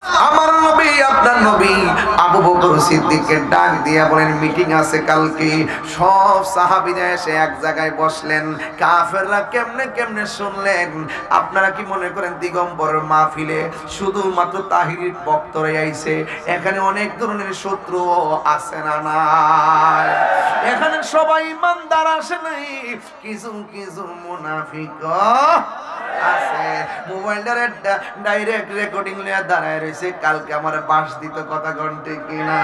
আমার নবী আপনার নবী আবু বকর সিদ্দিককে ডাক দিয়া বলেন মিটিং আছে কালকে। সব সাহাবীরা এসে এক জায়গায় বসলেন। কাফেররা কেমনে কেমনে শুনলেন। আপনারা কি মনে করেন দিগম্বরের মাহফিলে শুধুমাত্র তাহিরির বক্তরাই আইছে? এখানে অনেক ধরনের শত্রু আছে না নাই? এখানে সবাই ইমানদার আসে নাই, কিছু কিছু মুনাফিক আছে। মোবাইলটার ডাইরেক্ট রেকর্ডিং নিয়ে দাঁড়ায় রয়েছে, কালকে আমার বাস দিত কথা ঘন্টে কিনা।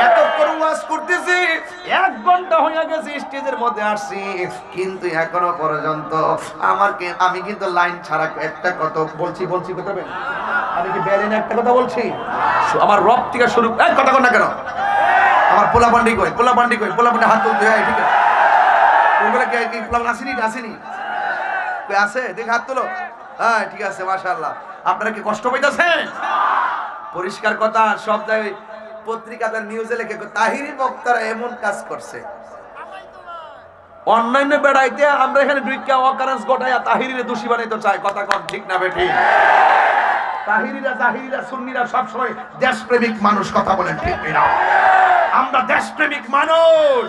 এতক্ষণ ওয়াজ করতেছি, 1 ঘন্টা হয়ে গেছে স্টেজের মধ্যে আসছি, কিন্তু এখনো পর্যন্ত আমি কিন্তু লাইন ছাড়া একটা কথা বলছি কথা বলেন। আমি কি বেরেন একটা কথা বলছি? আমার রব থেকে শুরু কথা কর না কেন? আমার পোলা পান্ডি কই হাত তুলতে হয়, ঠিক আছে? তোমরা কি পোলা আসেনি আছে? দেখ হাত তোলো। হ্যাঁ ঠিক আছে, মাশাআল্লাহ। আপনারা কি কষ্ট পাইতেছেন? পরিষ্কার কথা, সব জায়গায় পত্রিকাতে নিউজে লেখে তাহিরি বক্তারা এমন কাজ করছে। অনলাইন বেড়াইতে আমরা এখানে দুইটা অকারেন্স ঘটাইয়া তাহিরিরে দোষী বানাইতে চাই, কথা কম ঠিক না বেঠিক? তাহিরিরা জাহিরিরা সুন্নিরা সব সময় দেশপ্রেমিক মানুষ, কথা বলেন ঠিক না? আমরা দেশপ্রেমিক মানুষ,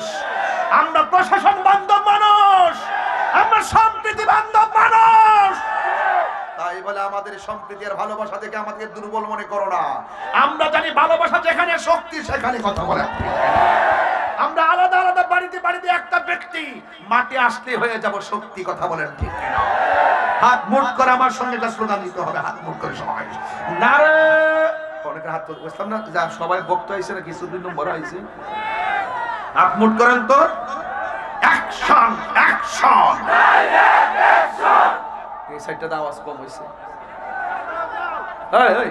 আমরা প্রশাসন বান্ধব মানুষ, আমরা সম্প্রীতি বান্ধব মানুষ। তাই বলে আমাদের সম্প্রীতি আর ভালোবাসা থেকে আমাদের দুর্বল মনে করো না। আমরা জানি ভালোবাসা যেখানে শক্তি সেখানে, কথা বলে। আমরা আলাদা আলাদা বাড়িতে একটা ব্যক্তি, মাটি আসলে হয়ে যাব শক্তি, কথা বলেন ঠিক না? হাত মুঠ করে আমার সঙ্গে একটা স্লোগান দিতে হবে, হাত মুঠ করে সবাই নারে। অনেকের হাত বুঝলাম না, যা সবাই বক্তা আইছে না কিছু 2 নম্বর আইছে। হাত মুঠ করেন তো। Action action. এই সাইডটা আওয়াজ কম হইছে। এই এই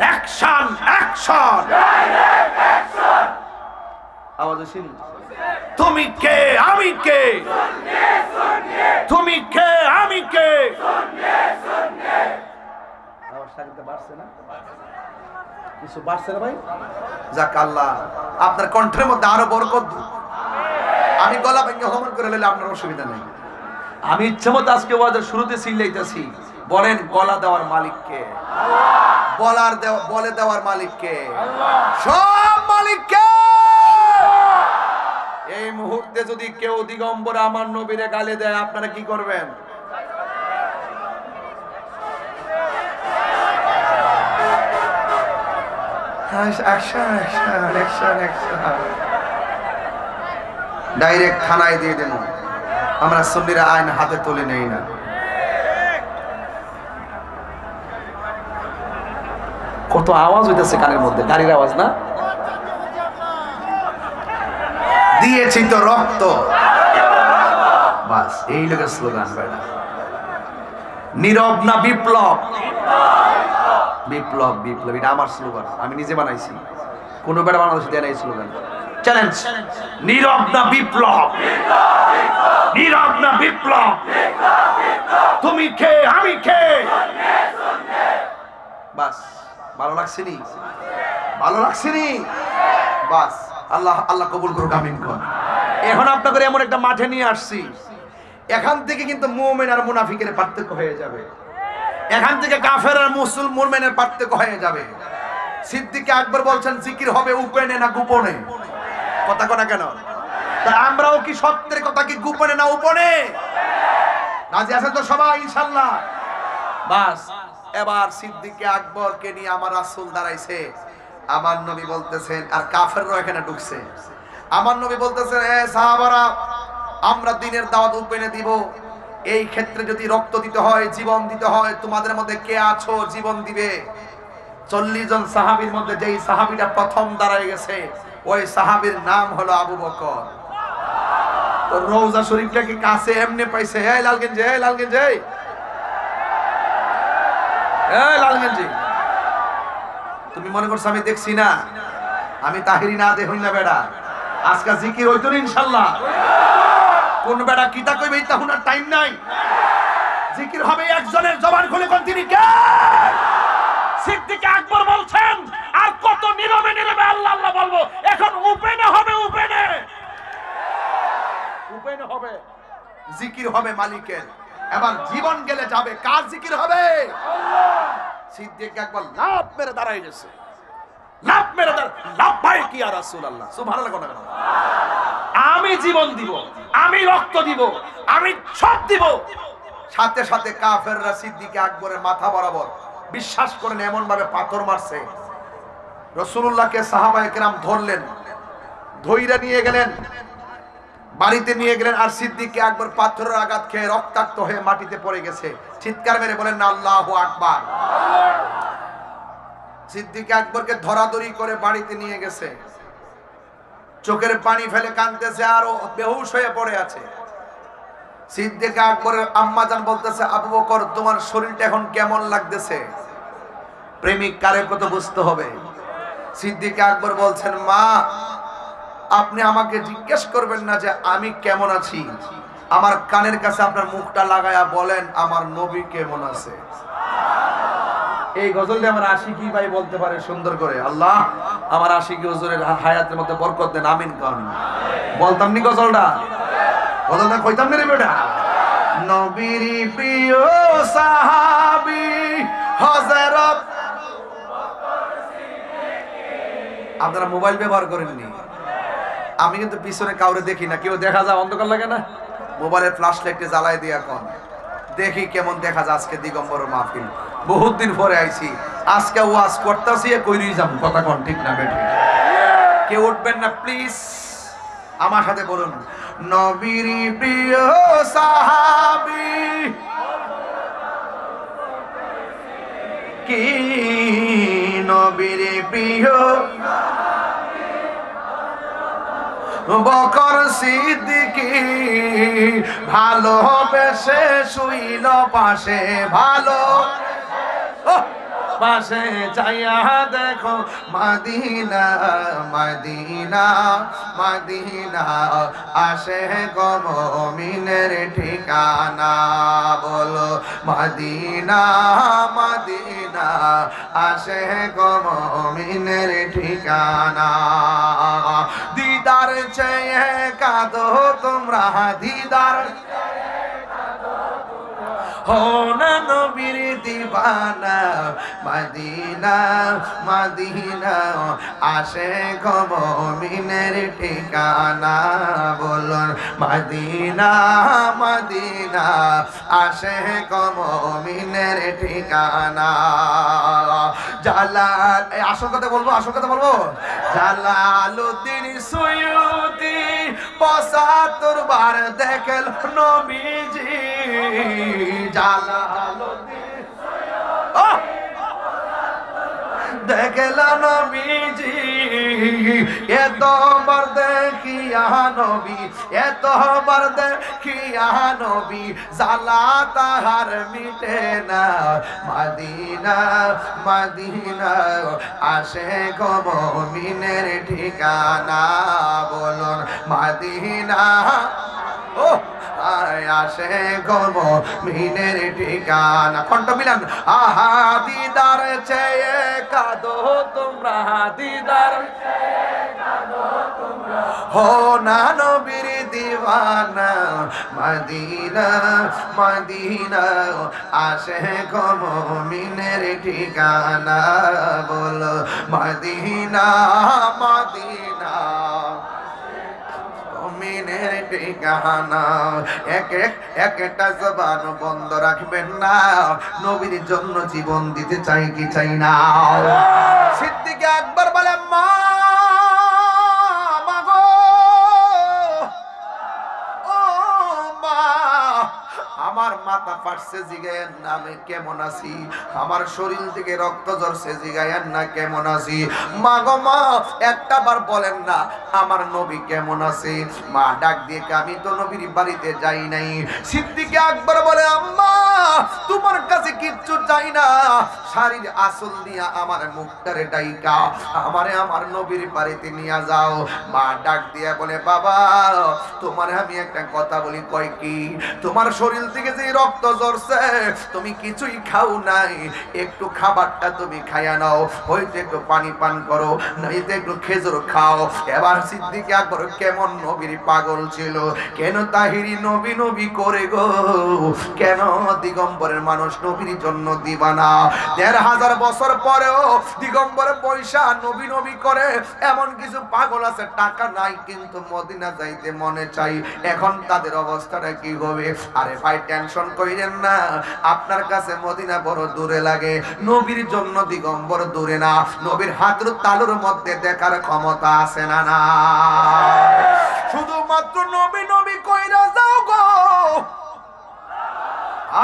অ্যাকশন অ্যাকশন। আওয়াজ শুনি। তুমি কে আমি কে? তুমি কে আমি কে? আওয়াজটা কিন্তু বাড়ছে না? কিছু বাড়ছে না ভাই? যাক আল্লাহ আপনার কণ্ঠের মধ্যে আরো বরকত। আমি গলা ভেঙে হমন করে নিলে আপনার অসুবিধা নেই। আমি ইচ্ছে মতো আজকে ওয়াজের শুরুতে চিল্লাইতেছি, বলেন গলা দেওয়ার মালিক কে? বলে দেওয়ার মালিক কে? সব মালিক কে? এই মুহূর্তে যদি কেউ দিগম্বর আমার নবীরে গালি দেয়, আপনারা কি করবেন? ডাইরেক্ট থানায় দিয়ে দেন। আমরা সুন্নিরা আইন হাতে তুলে নেই না। কত আওয়াজ হইতেছে কানের মধ্যে, গাড়ির আওয়াজ না? দিয়েছি তো রক্ত, বাস এই লোকের স্লোগান। বেড়া নীরব না বিপ্লব? বিপ্লব বিপ্লব, এটা আমার স্লোগান, আমি নিজে বানাইছি। কোন বেড়া বাংলাদেশে দেয় না এই স্লোগান। চ্যালেঞ্জ, নীরব না বিপ্লব, নীরব না বিপ্লব। তুমি কে আমি কে? বাস ভালো লাগছে নি? ভালো লাগছে নি? বাস আল্লাহ আল্লাহ কবুল করুক, আমিন কর। এখন আপনাদের এমন একটা মাঠে নিয়ে আসছি, এখান থেকে কিন্তু মুমিন আর মুনাফিকের পার্থক্য হয়ে যাবে। এখান থেকে কাফের আর মুসলমানের পার্থক্য হয়ে যাবে। সিদ্দিক আকবর বলছেন জিকির হবে উপেনে না গোপনে? কথা কথা কেন? তা আমরাও কি সত্যের কথা কি গোপনে না উপনে? রাজি আছেন তো সবাই ইনশাআল্লাহ? বাস এবার সিদ্দিক আকবরকে নিয়ে আমার রাসূল দাঁড়াইছে। আমার নবী বলতেছেন, আর কাফেররা এখানে ঢুকছে। আমার নবী বলতেছেন, এ সাহাবারা, আমরা দ্বীনের দাওয়াত উপেনে দিব। এই ক্ষেত্রে যদি রক্ত দিতে হয়, জীবন দিতে হয়, তোমাদের মধ্যে কে আছো জীবন দিবে? 40 জন সাহাবীর মধ্যে যেই সাহাবীটা প্রথম দাঁড়ায় গেছে, ওই সাহাবীর নাম হলো আবু বকর। তো রওজা শরীফটা কি কাছে এমনি পাইছে? এই লালগঞ্জ, এই লালগঞ্জ, এই লালগঞ্জ, তুমি মনে করছো আমি দেখছি না? আমি তাহিরি না দেখই না বেড়া। আজকে জিকির হইতো না ইনশাআল্লাহ। কোন বেড়া কিতা কইবে তা হুনার টাইম নাই। জিকির হবে একজনের, জবান খুলে কোন তিনি কে? সিদ্দিক আকবর বলছেন, আর কত নীরবে নীরবে আল্লাহ আল্লাহ বলবো। এখন উপেনে হবে, উপেনে উপেনে হবে, জিকির হবে মালিকের। এবার জীবন গেলে যাবে, কার জিকির হবে? আল্লাহ। সিদ্দিক একবার লাফ মেরে দাঁড়াই গেছে, লাফ মেরে লাফ ভাই কি আর রাসূলুল্লাহ সুবহানাল্লাহ কোন কেন, আমি জীবন দিব, আমি রক্ত দিব, আমি সব দিব। সাথে সাথে কাফেররা সিদ্দিক আকবরের মাথা বরাবর, বিশ্বাস করেন এমন ভাবে পাথর মারছে, রাসূলুল্লাহকে সাহাবায়ে কেরাম ধরলেন, ধইরা নিয়ে গেলেন, বাড়িতে নিয়ে গেলেন। আর সিদ্দিককে আকবর পাথরের আঘাত খেয়ে রক্তাক্ত হয়ে মাটিতে পড়ে গেছে। চিৎকার মেরে বলেন না আল্লাহু আকবার। সিদ্দিক আকবরকে ধরাধরি করে বাড়িতে নিয়ে গেছে, চোখের পানি ফেলে কাঁদতেছে আর ও বেহুশ হয়ে পড়ে আছে। সিদ্দিক আকবরের আম্মাজান বলতেছে, আবু বকর তোমার শরীরটা এখন কেমন লাগতেছে? প্রেমিক কারে কত বুঝতে হবে। সিদ্দিক আকবর বলছেন, মা আপনি আমাকে জিজ্ঞেস করবেন না যে আমি কেমন আছি, আমার কানের কাছে আপনার মুখটা লাগায়া বলেন আমার নবী কেমন আছে। এই গজলটা আমার আশিকি ভাই বলতে পারে সুন্দর করে, আল্লাহ আমার আশিকি হুজুরের হায়াতের মধ্যে বরকত দেন, আমিন কোন। বলতাম নি গজলটা, গজলটা কইতাম না রে বেটা। নবীর প্রিয় সাহাবী হযরত, আপনারা মোবাইল ব্যবহার করেননি, আমি কিন্তু পিছনে কাউরে দেখি না, কেউ দেখা যায় অন্ধকার লাগে না, মোবাইলের ফ্ল্যাশ লাইটে জ্বালায় দিয়া কোন দেখি কেমন দেখা যায়। আজকে দিগম্বর মাহফিল, বহুত দিন পরে আইছি, আজকে ওয়াজ করতেছি কইরি যাব, কথা কোন ঠিক না বেঠি? কেউ উঠবেন না প্লিজ, আমার সাথে বলুন, নবীর প্রিয় সাহাবী কি, নবীর প্রিয় বকর সিদ্দিকী ভালোবেসে শুইল পাশে, ভালো পাশে চাইয়া দেখো মদিনা মদিনা মদিনা, আসে গো মুমিনের ঠিকানা, বলো মদিনা মদিনা, আসে গো মুমিনের ঠিকানা। দিদার চেয়ে কাঁদো তোমরা, দিদার হো না নবীর দিবানা, মদিনা মদিনা, আসে গো মুমিনের ঠিকানা, বলুন মদিনা মদিনা, আসে গো মুমিনের ঠিকানা। জালাল, আসল কথা বলবো, আসল কথা বলবো, জালালউদ্দিন সুয়ুতি ৭৫ বার দেখল নবীজি, জালালউদ্দিন দেখল নবীজি, এতবার দেখিয়া নবী, এতবার দেখিয়া নবী, জ্বালা তাহার মিটে না, মদিনা মদিনা, আসে গো মুমিনের ঠিকানা, বলুন মদিনা, ও আসে গো মুমিনের ঠিকানা। কণ্ঠ মিলান, আহা দিদার চেয়ে কাঁদো তোমরা, দিদার হো না নবীর দিওয়ানা, মদিনা মদিনা, আসে গো মুমিনের ঠিকানা, বলো মদিনা মদিনা, মুমিনের ঠিকানা। একটা জবান বন্ধ রাখবেন না, নবীর জন্য জীবন দিতে চাই কি চাই না। সিদ্দিক আকবর বলে, মা মাগো, ও মা, আমার মাথা ফাটছে জিগায়েন না আমি কেমন আছি, আমার শরীর থেকে রক্ত ঝরছে জিগায়েন না কেমন আছি। মা গো মা, একটা বার বলেন না আমার নবী কেমন আছে। মা ডাক দিয়ে, আমি তো নবীর বাড়িতে যাই নাই। সিদ্দিক আকবর বলে, আম্মা তোমার কাছে কিচ্ছু চাই না, শাড়ির আঁচল দিয়া আমার মুখটারে ডাইকা আমারে আমার নবীর বাড়িতে নিয়ে যাও। মা ডাক দিয়া বলে, বাবা তোমারে আমি একটা কথা বলি, কয় কি, তোমার শরীর থেকে যে রক্ত জ্বরছে, তুমি কিছুই খাও নাই, একটু খাবারটা তুমি খাইয়া নাও, হয়তো একটু পানি পান করো, নয়তো একটু খেজুর খাও। এবার সিদ্দিক আকবর কেমন নবীর পাগল ছিল, কেন তাহিরি নবী নবী করে গো, কেন দিগম্বরের মানুষ নবীর জন্য দিবানা? ১৫০০ বছর পরেও দিগম্বরে পয়সা নবী নবী করে। এমন কিছু পাগল আছে টাকা নাই কিন্তু মদিনা যাইতে মনে চাই, এখন তাদের অবস্থাটা কি হবে? আরে ভাই টেনশন কইরেন না, আপনার কাছে মদিনা বড় দূরে লাগে, নবীর জন্য দিগম্বর দূরে না, নবীর হাতের তালুর মধ্যে দেখার ক্ষমতা আছে না? না, শুধুমাত্র নবী নবী কইরা যাও গো।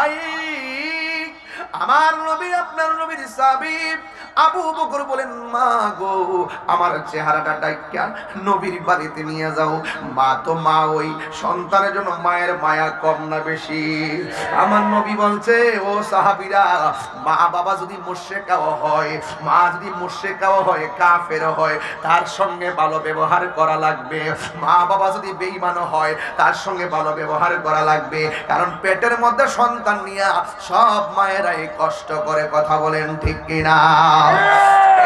আই আমার নবী আপনার নবীর সাহাবী আবু বকর বলেন, মা গো আমার চেহারাটা ডাইকা নবীর বাড়িতে নিয়ে যাও। মা তো মা, ওই সন্তানের জন্য মায়ের মায়া কম না বেশি? আমার নবী বলছে, ও সাহাবীরা, মা বাবা যদি মুশরিকাও হয়, মা যদি মুশরিকাও হয়, কাফের হয়, তার সঙ্গে ভালো ব্যবহার করা লাগবে। মা বাবা যদি বেঈমান হয়, তার সঙ্গে ভালো ব্যবহার করা লাগবে, কারণ পেটের মধ্যে সন্তান নিয়ে সব মায়েরাই কষ্ট করে। কথা বলেন ঠিক কিনা?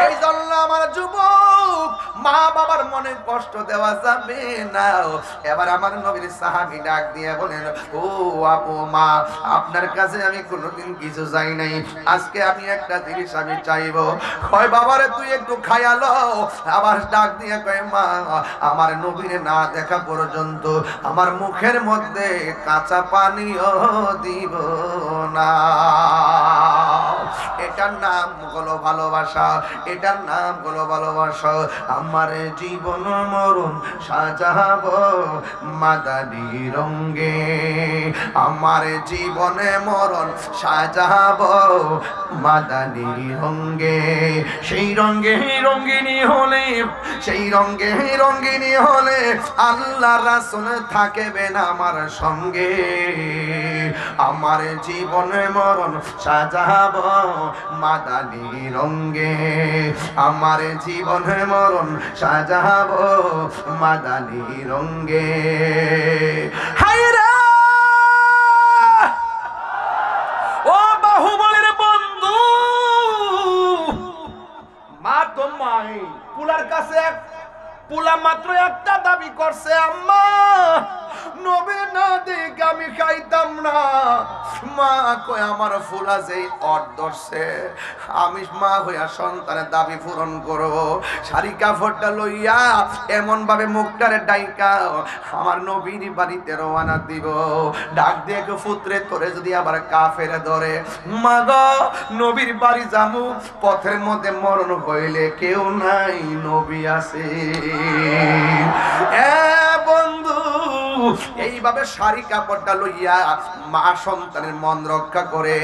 এই জন্য আমার যুবক, মা বাবার মনে কষ্ট দেওয়া যাবে না। এবার আমার নবীর সাহাবী ডাক দিয়ে বলেন, ও আপু মা, আপনার কাছে আমি কোনোদিন কিছু চাই নাই, আজকে আমি একটা জিনিস আমি চাইবো। কয় বাবারে তুই একটু খায়ালো। আবার ডাক দিয়ে কয়, মা আমার নবীরে না দেখা পর্যন্ত আমার মুখের মধ্যে কাঁচা পানিও দিব না। এটার নাম হলো ভালোবাসা, এটার নাম হলো ভালোবাসা। আমার জীবন মরণ সাজাবো মাদানী রঙে, আমার জীবনে মরণ সাজাবো মাদানী রঙে। সেই রঙে রঙিনী হলে, সেই রঙে রঙিনী হলে আল্লাহ রাসূল থাকবেন আমার সঙ্গে। আমার জীবনে মরণ সাজাবো মাদানী রঙে, আমার জীবনে মরণ সাজাবো মাদানী রঙে। হায়রে ও বাহুবলের বন্ধু, মা তো মাই, পুলার কাছে পুলা মাত্র একটা দাবি করছে, আম্মা নবী না দেখে আমি খাইতাম না। মা কয় আমার ফুলা যেই অট ধরছে, আমি মা হইয়া সন্তানের দাবি পূরণ করব। শাড়ি কাপড়টা লইয়া এমন ভাবে মুখটারে ডাইকা আমার নবীর বাড়িতে রওনা দিব। ডাক দিয়ে পুত্রে তোরে যদি আবার কাফের ধরে, মা গো নবীর বাড়ি যামু, পথের মধ্যে মরণ হইলে কেউ নাই, নবী আছে। এ বন্ধু, এইভাবে শাড়ি কাপড়টা লইয়া মা সন্তানের মন রক্ষা করে।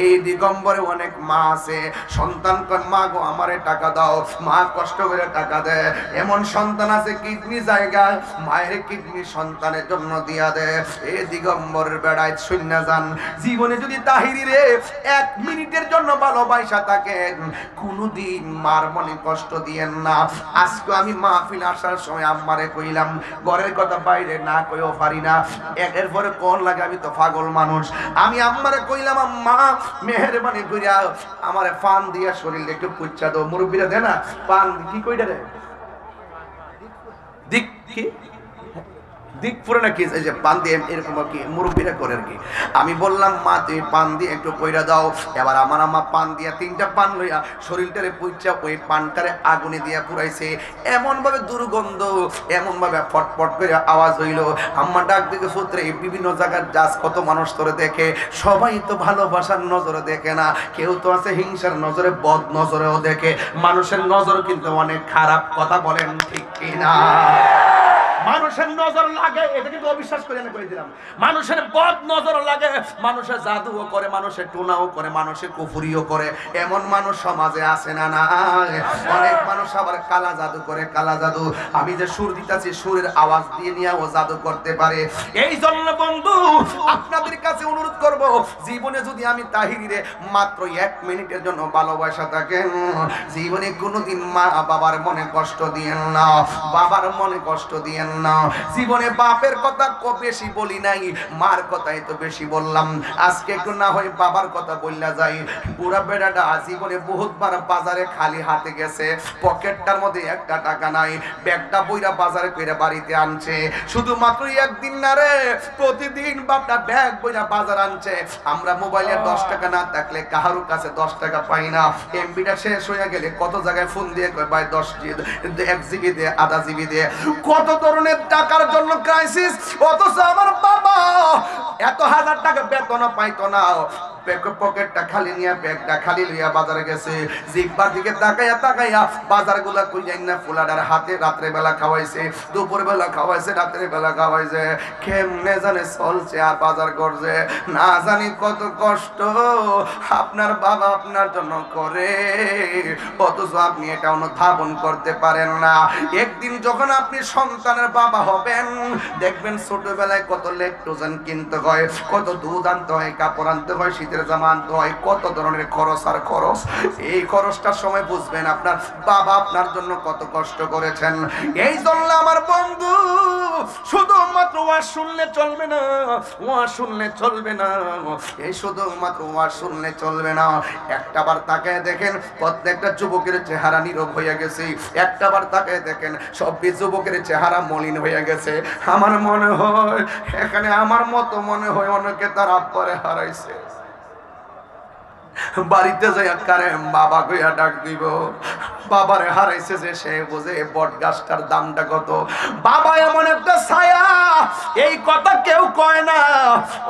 এই দিগম্বরে অনেক মা আছে, সন্তান কন মা গো আমারে টাকা দাও, মা কষ্ট করে টাকা দেয়। এমন সন্তান আছে কিডনি জায়গা, মায়ের কিডনি সন্তানের জন্য দিয়া দেয়। এই দিগম্বরের বেড়ায় শূন্য যান, জীবনে যদি তাহিরিরে 1 মিনিটের জন্য ভালোবাসা থাকেন, কোনদিন মার মনে কষ্ট দিয়েন না। আজকে আমি মাহফিল আসার সময় আম্মারে কইলাম, ঘরের কথা বাইরে না কইও পারি না, এর পরে কোন লাগে, আমি তো পাগল মানুষ। আমি আম্মারে কইলাম, আম্মা মেহেরবানি কইরা আমারে পান দিয়া শরীরে একটু পুচ্ছা দাও। মুরব্বিরা দেয় না পান, কি কইটা রে দিক কি দিক পুরো নাকি, এই যে পান দিয়ে এরকম কি মুরব্বিরা করে আর কি। আমি বললাম, মা তুমি পান দিয়ে একটু কইরা দাও। এবার আমার আম্মা পান দিয়া 3টা পান লইয়া শরীরটারে পুচ্ছা ওই পানটারে আগুনে দিয়া পুরাইছে। এমন ভাবে দুর্গন্ধ, এমন ভাবে ফটফট করে আওয়াজ হইল। আম্মা ডাক দিকে সূত্রে বিভিন্ন জায়গার জাজ কত মানুষ তোরে দেখে, সবাই তো ভালোবাসার নজরে দেখে না, কেউ তো আছে হিংসার নজরে, বদ নজরেও দেখে। মানুষের নজর কিন্তু অনেক খারাপ, কথা বলেন ঠিক কিনা? মানুষের নজর লাগে, এটা কিন্তু অবিশ্বাস করে না, করে দিলাম। মানুষের বদ নজর লাগে, মানুষের জাদুও করে, মানুষের টোনাও করে, মানুষের কুফরিও করে। এমন মানুষ সমাজে আছে না? না, অনেক মানুষ আবার কালা জাদু করে, কালা জাদু। আমি যে সুর দিতেছি, সুরের আওয়াজ দিয়ে নিয়ে ও জাদু করতে পারে। এই জন্য বন্ধু আপনাদের কাছে অনুরোধ করব, জীবনে যদি আমি তাহিরিরে মাত্র 1 মিনিটের জন্য ভালোবাসা থাকেন, জীবনে কোনোদিন মা বাবার মনে কষ্ট দিয়েন না, বাবার মনে কষ্ট দিয়েন না। জীবনে বাপের কথা বেশি বলি নাই, মার কথাই তো বেশি বললাম। আজকে একটু না হয় বাবার কথা বললা যাই। বুড়া বেড়াটা জীবনে বহুতবার বাজারে খালি হাতে গেছে, পকেটটার মধ্যে একটা টাকা নাই, ব্যাগটা বইরা বাজারে কইরা বাড়িতে আনছে। শুধুমাত্র একদিন না রে, প্রতিদিন বাপটা ব্যাগ বইরা বাজার আনছে। আমরা মোবাইলে 10 টাকা না থাকলে কাহারুর কাছে 10 টাকা পাই না। এমবিটা শেষ হয়ে গেলে কত জায়গায় ফোন দিয়ে কয় ভাই 1 জিবি দিয়ে, আধা জিবি দিয়ে, কত ধরনের টাকার জন্য ক্রাইসিস। অথচ আমার বাবা এত হাজার টাকা বেতন পাইতো না, পকেটটা খালি নিয়ে ব্যাগটা খালি লইয়া বাজারে গেছে। জিব্বার দিকে তাকাইয়া তাকাইয়া বাজারগুলা কই যাই না ফুলাডার হাতে রাত্রে বেলা খাওয়াইছে, দুপুর বেলা খাওয়াইছে, রাত্রে বেলা খাওয়াইছে। কেমনে জানে চলছে আর বাজার করছে, না জানি কত কষ্ট আপনার বাবা আপনার জন্য করে, অথচ আপনি এটা অনুধাবন করতে পারেন না। একদিন যখন আপনি সন্তানের বাবা হবেন, দেখবেন ছোটবেলায় কত ল্যাকটোজেন কিনতে হয়, কত দুধ আনতে হয়, কাপড় আনতে হয়, শীতের জামা আনতে হয়, কত ধরনের খরচ আর খরচ। এই খরচটার সময় বুঝবেন আপনার বাবা আপনার জন্য কত কষ্ট করেছেন। এই জন্য আমার বন্ধু, শুধুমাত্র ওয়াজ শুনলে চলবে না, ওয়াজ শুনলে চলবে না, এই শুধুমাত্র ওয়াজ শুনলে চলবে না। একটাবার তাকায় দেখেন প্রত্যেকটা যুবকের চেহারা নীরব হয়ে গেছে, একটাবার তাকায় দেখেন সব যুবকের চেহারা মলিন হয়ে গেছে। আমার মনে হয় এখানে আমার মতো মনে হয় অনেকে তার আব্বারে হারাইছে। বাড়িতে যাই কারে বাবা কইয়া ডাক দিব, বাবারে হারাইছে যে সে বোঝে বট গাছটার দামটা কত। বাবা এমন একটা ছায়া, এই কথা কেউ কয় না,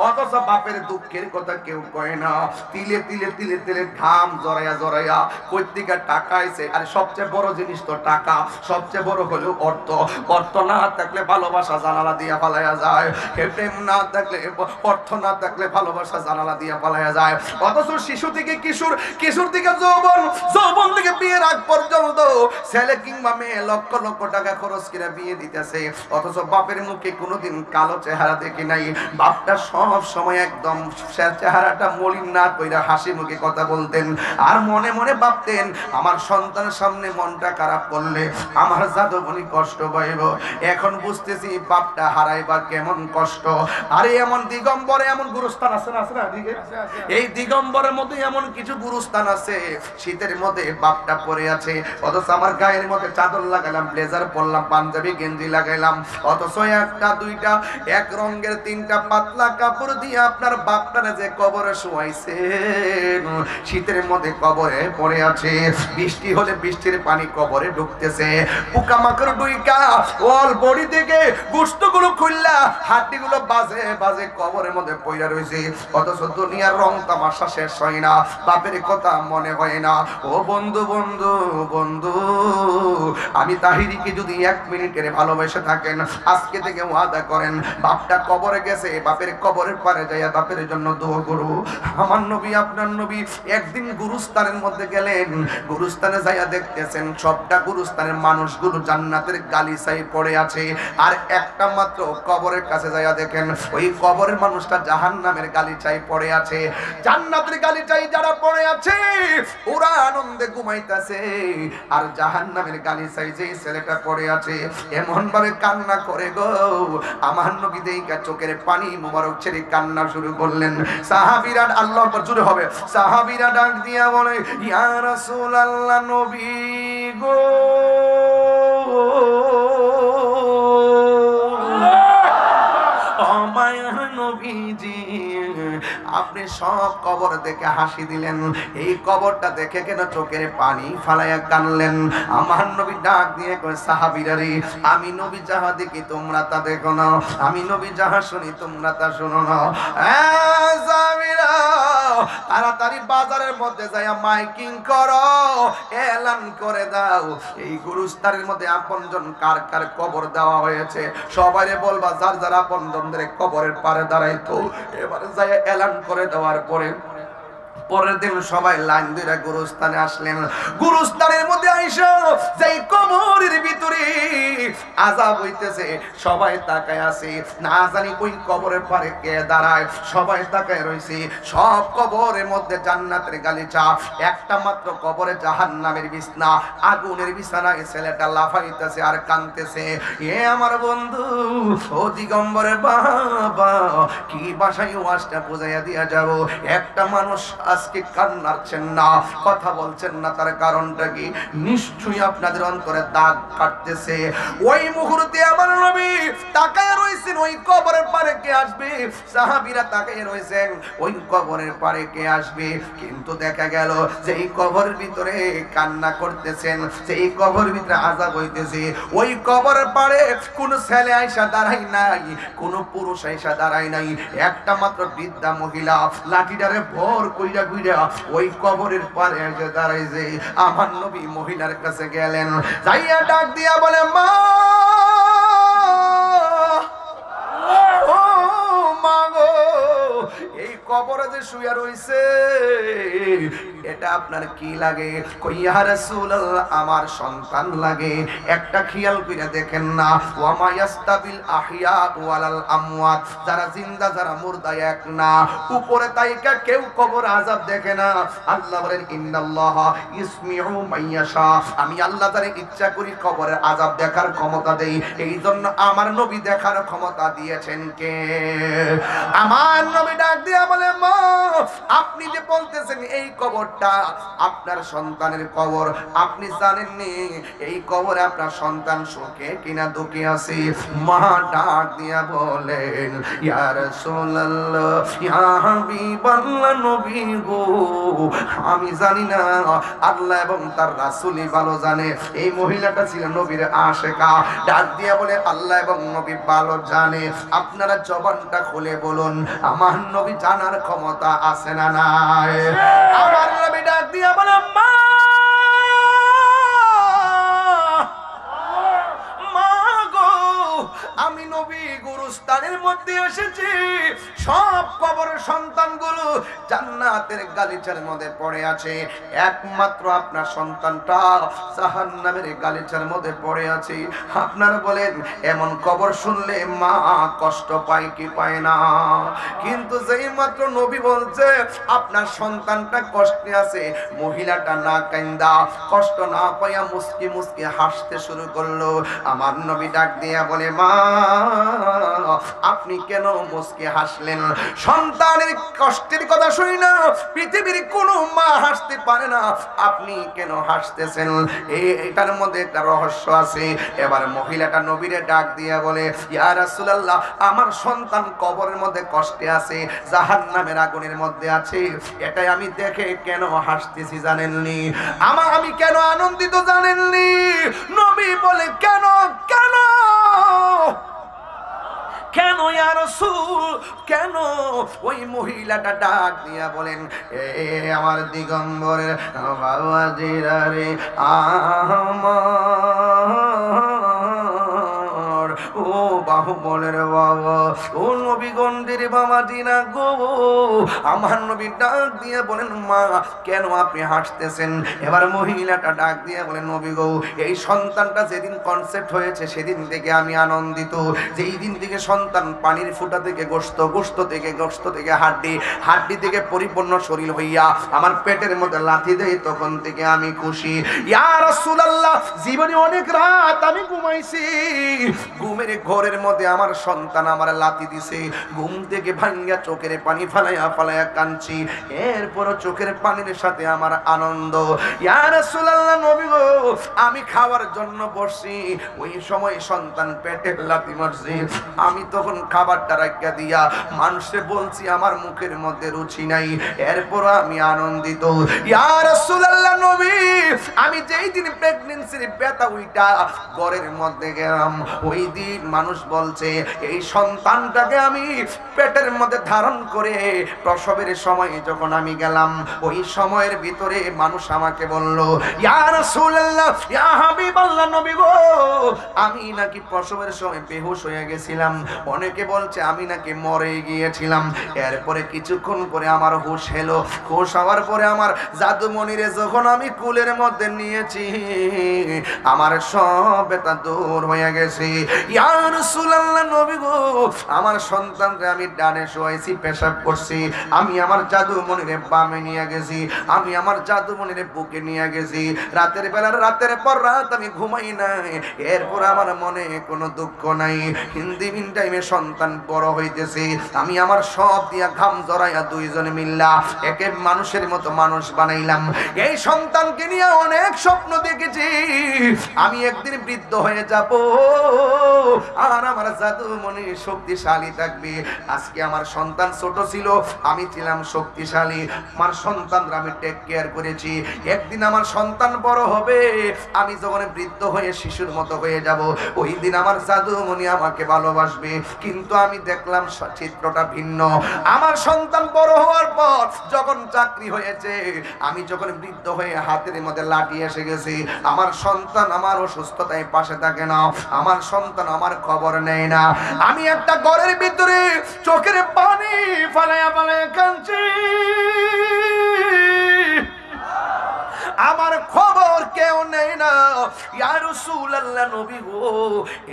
অথচ বাপের দুঃখের কথা কেউ কয় না। তিলে তিলে তিলে তিলে ঘাম জড়াইয়া জড়াইয়া কই থেকে টাকা আইছে। আর সবচেয়ে বড় জিনিস তো টাকা, সবচেয়ে বড় হলো অর্থ। অর্থ না থাকলে ভালোবাসা জানালা দিয়া পালাইয়া যায়, প্রেম না থাকলে, অর্থ না থাকলে ভালোবাসা জানালা দিয়া পালাইয়া যায়। অথচ শিশু থেকে কিশোর, কিশোর থেকে যৌবন, যৌবন থেকে বিয়ের আগ পর্যন্ত ছেলে কিংবা মেয়ে লক্ষ লক্ষ টাকা খরচ করে বিয়ে দিতেছে, অথচ বাপের মুখে কোনোদিন কালো চেহারা দেখি নাই। বাপটা সব সময় একদম চেহারাটা মলিন না কইরা হাসি মুখে কথা বলতেন, আর মনে মনে ভাবতেন আমার সন্তানের সামনে মনটা খারাপ করলে আমার জাদুমণি কষ্ট পাইব। এখন বুঝতেছি বাপটা হারাইবার কেমন কষ্ট। আরে এমন দিগম্বরে এমন গুরুস্থান আছে না, এই দিগম্বরের মধ্যে এমন কিছু গুরুস্থান আছে, শীতের মধ্যে বাপটা পরে আছে, অথচ আমার গায়ের মধ্যে চাদর লাগাইলাম, ব্লেজার পরলাম, পাঞ্জাবি গেঞ্জি লাগাইলাম, অথচ একটা দুইটা এক রঙের তিনটা পাতলা কাপড় দিয়ে আপনার বাপটারে যে কবরে শোয়াইছেন, শীতের মধ্যে কবরে পড়ে আছে। বৃষ্টি হলে বৃষ্টির পানি কবরে ঢুকতেছে, পোকামাকড় ডুইকা অল বডি থেকে গোশতগুলো খুললা হাড্ডিগুলো বাজে বাজে কবরের মধ্যে পইরা রইছে। অথচ দুনিয়ার রং তামাশা শেষ হয় না, বাপের কথা মনে হয় না। ও বন্ধু বন্ধু বন্ধু, আমি তাহিরিকে যদি 1 মিনিটের ভালোবেসে থাকেন, আজকে থেকে ওয়াদা করেন বাপটা কবরে গেছে, বাপের কবরের পারে যাইয়া বাপের জন্য দোয়া করব। আমার নবী আপনার নবী একদিন গুরুস্থানের মধ্যে গেলেন, গুরুস্থানে যাইয়া দেখতেছেন সবটা গুরুস্থানের মানুষগুলো জান্নাতের গালিচায় পড়ে আছে, আর একটা মাত্র কবরের কাছে যাইয়া দেখেন ওই কবরের মানুষটা জাহান্নামের গালিচায় পড়ে আছে। জান্নাতের গালিচায় যারা পড়ে আছে ওরা আনন্দে ঘুমাইতেছে, আর জাহান্নামের গালিচায় যেই ছেলেটা পড়ে আছে এমন ভাবে কান্না করে গো, আমার নবী দেইকা চোখের পানি মোবারক ছেড়ে কান্না শুরু করলেন। সাহাবীরা আল্লাহু আকবার জোরে হবে, সাহাবীরা ডাক দিয়া বলে ইয়া রাসূলুল্লাহ, নবী গো আপনি সব কবর দেখে হাসি দিলেন, এই কবরটা দেখে কেন চোখের পানি ফালাইয়া কানলেন? আমার নবী ডাক দিয়ে কয় সাহাবীরা রে, আমি নবী যাহা দেখি তোমরা তা দেখো না, আমি নবী যাহা শুনি তোমরা তা শোনো না। সাহাবীরা তাড়াতাড়ি বাজারের মধ্যে যাইয়া মাইকিং করো, এলান করে দাও এই গুরুস্থানের মধ্যে আপনজন কার কার কবর দেওয়া হয়েছে, সবাইরে বলবা যার যার আপনজনদের কবরের পারে দাঁড়াইতো। এবারে যাইয়া এলান করে দেওয়ার পরে পরের দিন সবাই লাইন ধরে গুরুস্থানে আসলেন। গুরুস্থানের মধ্যে আইসা যেই কবরের ভিতরে আযাব হইতেছে, সবাই তাকায় আছে, না জানি ওই কবরের পারে কে দাঁড়ায়, সবাই তাকায় রইছে। সব কবরের মধ্যে জান্নাতের গালিচা, একটা মাত্র কবরে জাহান্নামের বিছনা, আগুনের বিছানায় ছেলেটা লাফাইতেছে আর কাঁদতেছে। এ আমার বন্ধু, ও দিগম্বরের বাবা, কি ভাষায় ওয়াজটা বুঝাইয়া দিয়া যাব? একটা মানুষ আজকে কান্নাচ্ছেন না, কথা বলছেন না, তার কারণটা কি? নিশ্চয়ই আপনাদের অন্তরে দাগ কাটতেছে। ওই মুহূর্তে আমার নবী তাকায় রইছেন ওই কবরের পারে কে আসবে, সাহাবীরা তাকায় রইছেন ওই কবরের পারে কে আসবে। কিন্তু দেখা গেল যে এই কবরের ভিতরে কান্না করতেছেন, সেই কবরের ভিতরে আযাব হইতেছে। ওই কবরের পারে কোন ছেলে আইসা দাঁড়াই নাই, কোন পুরুষ আইসা দাঁড়াই নাই, একটা মাত্র বৃদ্ধা মহিলা লাঠিটারে ভর কইরা কইরা ওই কবরের পারে এসে দাঁড়াইছে। আমার নবী মহিলার কাছে গেলেন, যাইয়া ডাক দিয়া বলে, মা, ও মা গো, এই কবরে যে শুয়ে রইছে এটা আপনার কি লাগে? কই, ইয়া রাসূলুল্লাহ, আমার সন্তান লাগে। একটা খেয়াল কইরা দেখেন না, ওয়া মা ইয়াস্তাবিল আহইয়া ওয়ালাল আমওয়াত, যারা জিন্দা যারা মুর্দা এক না। উপরে তাইকা কেউ কবর আযাব দেখে না। আল্লাহ বলেন, ইন্নাল্লাহা ইসমিউ মাইয়াশা, আমি আল্লাহ যারে ইচ্ছা করি কবরের আযাব দেখার ক্ষমতা দেই। এই জন্য আমার নবী দেখার ক্ষমতা দিয়েছেন কে? আমার নবী ডাক দিয়া বলে, মা, আপনি যে বলতেছেন এই কবরটা আপনার সন্তানের কবর, আপনি জানেননি এই কবরে আপনার সন্তান সুখে কিনা দুঃখে আছে? মা ডাক দিয়া বলেন, ইয়া রাসূলুল্লাহ, ইয়া হাবিবাল্লাহ, নবী গো, আমি জানি না, আল্লাহ এবং তার রাসূলই ভালো জানে। এই মহিলাটা ছিল নবীর আশিকা। ডাক দিয়া বলে, আল্লাহ এবং নবী ভালো জানে, আপনারা জবানটা খুলে বলুন, আমার নবী জানার ক্ষমতা আছে না নাই? আমার নবী ডাক দিয়া বলে, মা, মা গো, আমি নবী গুরুস্থানের মধ্যে এসেছি। সব কবরের সন্তানগুলো জান্নাতের গালিচার মধ্যে পড়ে আছে, একমাত্র আপনার সন্তানটা জাহান্নামের গালিচার মধ্যে পড়ে আছে। আপনারা বলেন, এমন কবর শুনলে মা কষ্ট পায় কি পায় না? কিন্তু যেই মাত্র নবী বলছে আপনার সন্তানটা কষ্টে আছে, মহিলাটা না কান্দা, কষ্ট না পাইয়া মুস্কি মুস্কি হাসতে শুরু করলো। আমার নবী ডাক দিয়া বলে, মা, আপনি কেন মুস্কি হাসলেন? সন্তানের কষ্টের কথা শুনি না পৃথিবীর কোনো মা হাসতে পারে না, আপনি কেন হাসতেছেন? এটার মধ্যে একটা রহস্য আছে। এবার মহিলাটা নবীরে ডাক দিয়া বলে, ইয়া রাসূলুল্লাহ, আমার সন্তান কবরের মধ্যে কষ্টে আছে, জাহান্নামের আগুনের মধ্যে আছে, এটাই আমি দেখে কেন হাসতেছি জানেননি? আমি কেন আনন্দিত জানেননি? নবী বলে, কেন কেন কেন ইয়া রাসূল, কেন? ওই মহিলাটা ডাক দিয়া বলেন, এ আমার দিগম্বরের বাবাজিরা রে, আমার ও বাহুবলের বাবা, ও নবীগণের বাবা দিনা গো। আমার নবী ডাক দিয়ে বলেন, মা, কেন আপনি হাসতেছেন? এবার মহিলাটা ডাক দিয়ে বলেন, নবী গো, এই সন্তানটা যেদিন কনসেপ্ট হয়েছে সেদিন থেকে আমি আনন্দিত। যেই দিন থেকে সন্তান পানির ফুটা থেকে গোশত, গোশত থেকে গোশত থেকে হাড্ডি, হাড্ডি থেকে পরিপূর্ণ শরীর হইয়া আমার পেটের মধ্যে লাথি দেয়, তখন থেকে আমি খুশি। ইয়া রাসূলুল্লাহ, জীবনে অনেক রাত আমি ঘুমাইছি, ঘুমের ঘরের মধ্যে আমার সন্তান আমার লাথি দিছে, ঘুম থেকে ভাঙ্গা চোখের পানি ফালাইয়া ফালাইয়া কাঁদছি, এরপরও চোখের পানির সাথে আমার আনন্দ। ইয়া রাসূলুল্লাহ, নবী গো, আমি খাওয়ার জন্য বসছি, ওই সময় সন্তান পেটের লাথি মারছে, আমি তখন খাবারটা রাখিয়া দিয়া মানুষে বলছি আমার মুখের মধ্যে রুচি নাই, এরপর আমি আনন্দিত। ইয়া রাসূলুল্লাহ, নবী, আমি যেই দিন প্রেগন্যান্সির ব্যথা উইটা ঘরের মধ্যে গেলাম, ওই দিন মানুষ বলছে এই সন্তানটাকে আমি পেটের মধ্যে ধারণ করে প্রসবের সময় যখন আমি গেলাম, ওই সময়ের ভিতরে মানুষ আমাকে বলল, ইয়া রাসূলুল্লাহ, ইয়া হাবিবাল্লাহ নবী গো, আমি নাকি প্রসবের সময় বেহুশ হয়ে গেছিলাম, অনেকে বলছে আমি নাকি মরে গিয়েছিলাম। এরপরে কিছুক্ষণ পরে আমার হুঁশ এলো, হুঁশ হওয়ার পরে আমার জাদুমণিরে যখন আমি কুলের মধ্যে নিয়েছি, আমার সব ব্যথা দূর হয়ে গেছে। ইয়া রাসূলুল্লাহ নবী গো, আমার সন্তানকে আমি ডানে শোয়াইছি, পেশাব করছি, আমি আমার জাদুমণিরে বামে নিয়ে গেছি, আমি আমার জাদুমণিরে বুকে নিয়ে গেছি। রাতের বেলা রাতের পর রাত আমি ঘুমাই নাই, এরপর আমার মনে কোনো দুঃখ নাই। হিন্দি মিন টাইমে সন্তান বড় হইতেছে, আমি আমার সব দিয়া ঘাম জড়াইয়া দুইজনে মিল্লা একে মানুষের মতো মানুষ বানাইলাম। এই সন্তানকে নিয়ে অনেক স্বপ্ন দেখেছি, আমি একদিন বৃদ্ধ হয়ে যাব আর আমার জাদুমণি শক্তিশালী থাকবে। আজকে আমার সন্তান ছোট ছিল, আমি ছিলাম শক্তিশালী, আমার সন্তানরা আমি টেক কেয়ার করেছি। একদিন আমার সন্তান বড় হবে, আমি যখন বৃদ্ধ হয়ে শিশুর মতো হয়ে যাব, ওই দিন আমার জাদুমণি আমাকে ভালোবাসবে। কিন্তু আমি দেখলাম চিত্রটা ভিন্ন। আমার সন্তান বড় হওয়ার পর যখন চাকরি হয়েছে, আমি যখন বৃদ্ধ হয়ে হাতের মধ্যে লাঠি এসে গেছি, আমার সন্তান আমার অসুস্থতায় পাশে থাকে না, আমার সন্তান আমার খবর নেয় না। আমি একটা ঘরের ভিতরে চোখের পানি ফালাইয়া ফালাইয়া কাঁদছি, আমার খবর কেউ নেই না। ইয়া রাসূলুল্লাহ নবী গো,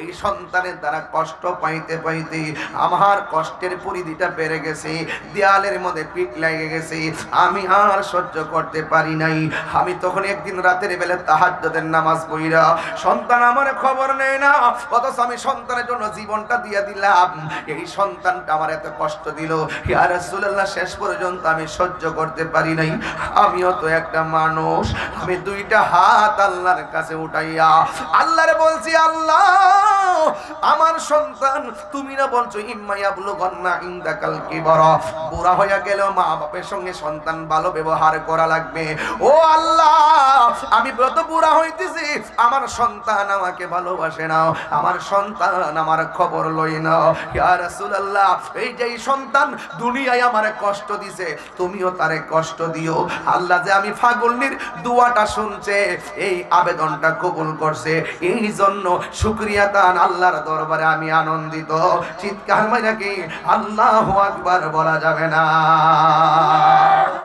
এই সন্তানের দ্বারা কষ্ট পাইতে পাইতে আমার কষ্টের পরিধিটা বেড়ে গেছে, দেয়ালের মধ্যে পিঠ লেগে গেছে, আমি আর সহ্য করতে পারি নাই। আমি তখন একদিন রাতের বেলা তাহাজ্জুদের নামাজ পড়িরা, সন্তান আমার খবর নেয় না, অথচ আমি সন্তানের জন্য জীবনটা দিয়ে দিলাম, এই সন্তানটা আমার এত কষ্ট দিল। ইয়া রাসূলুল্লাহ, শেষ পর্যন্ত আমি সহ্য করতে পারি নাই। আমিও তো একটা মানুষ, আমি দুইটা হাত আল্লাহর কাছে উঠাইয়া আল্লাহরে বলছি, আল্লাহ আমার সন্তান, তুমি না বলছো ইম্মা ইয়াবলুগান্না ইনদাকাল কিবারা, বুড়া হয়ে গেলেও মা বাপের সঙ্গে সন্তান ভালো ব্যবহার করা লাগবে। ও আল্লাহ, আমি যত বুড়া হইতেছি, আমার সন্তান আমাকে ভালোবাসে না, আমার সন্তান আমার খবর লই না। ইয়া রাসূলুল্লাহ, এই যে সন্তান দুনিয়ায় আমারে কষ্ট দিছে, তুমিও তারে কষ্ট দিও। আল্লাহ যে আমি ফাগলনির দোয়াটা শুনছে, এই আবেদনটা কবুল করছে, এই জন্য শুকরিয়া তান আল্লাহর দরবারে আমি আনন্দিত। চিৎকার মাইরা কি আল্লাহু আকবার বলা যাবে না?